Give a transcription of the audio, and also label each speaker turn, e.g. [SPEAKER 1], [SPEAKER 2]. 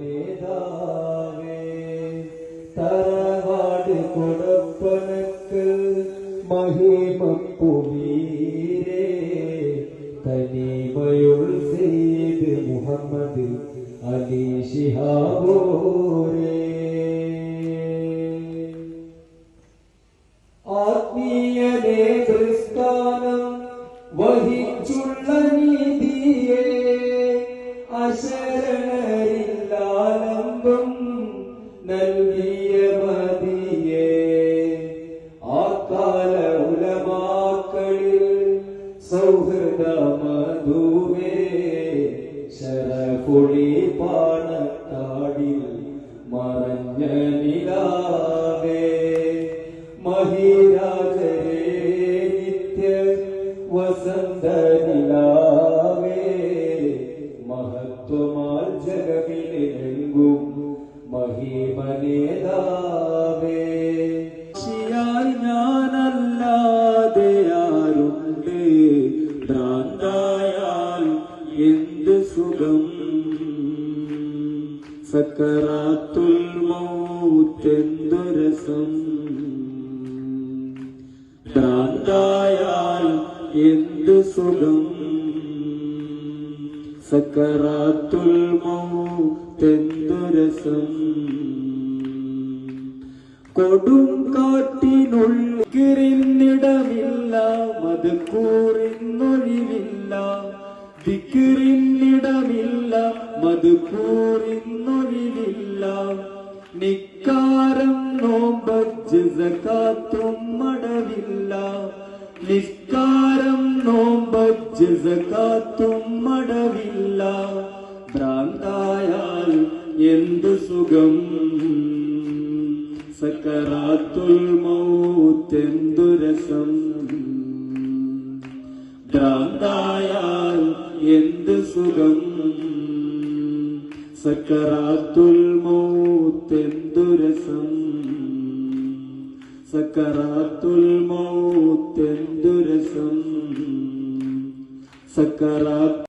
[SPEAKER 1] മഹിമനേതാവേ തറവാട് കൊടപ്പനക്ക് മഹിമപ്പുമീരേ തനിമയുൾ സെയ്ദ് മുഹമ്മദ് അലി ശിഹാബോരേ ആത്മീയ നേതൃസ്ഥാനം വഹിച്ചുള്ള നീതിയെ അശരണരില്ലാലംബം നൽകിയ മതിയെ ആ കാല ഉലമാക്കളിൽ സൗഹൃദ മധുവേ ശരഫുളി പാണക്കാടിൽ മറഞ്ഞ നിലാവേ മഹിരാജരേ നിത്യ വസന്ത നിലാവേ മഹത്വമാൽ ജഗമിലെങ്കും മഹിമനേതാവേ ശിയായി ഞാനല്ലാതെ ആരുണ്ട് ഭ്രാന്തായാൽ എന്ത് സുഖം സക്കറാത്തുൽ മൗത്തെന്തു രസം ഭ്രാന്തായാൽ എന്ത് സുഖം സക്കറാത്തുൽ മൗത്തെന്തു രസം കൊടും കാട്ടിനുള്ളിടമില്ല മദ്കൂറിന്നൊഴിവില്ല ദിക്റിന്നിടമില്ല മദ്കൂറിന്നൊഴിവില്ല നിക്കാരം നോമ്പജ്ജ് സകാത്തും മടവില്ല നിസ്കാരം നോമ്പജ്ജ് സകാത്തും മടവില്ല ഭ്രാന്തായാൽ എന്തു സുഖം സക്കറാത്തുൽ മൗത്തെന്തു രസം ഭ്രാന്തായാൽ എന്ത് സുഖം സക്കറാത്തുൽ മൗത്തെന്തു രസം സക്കറാത്തുൽ മൗത്തെന്തു രസം സക്കറാത്ത്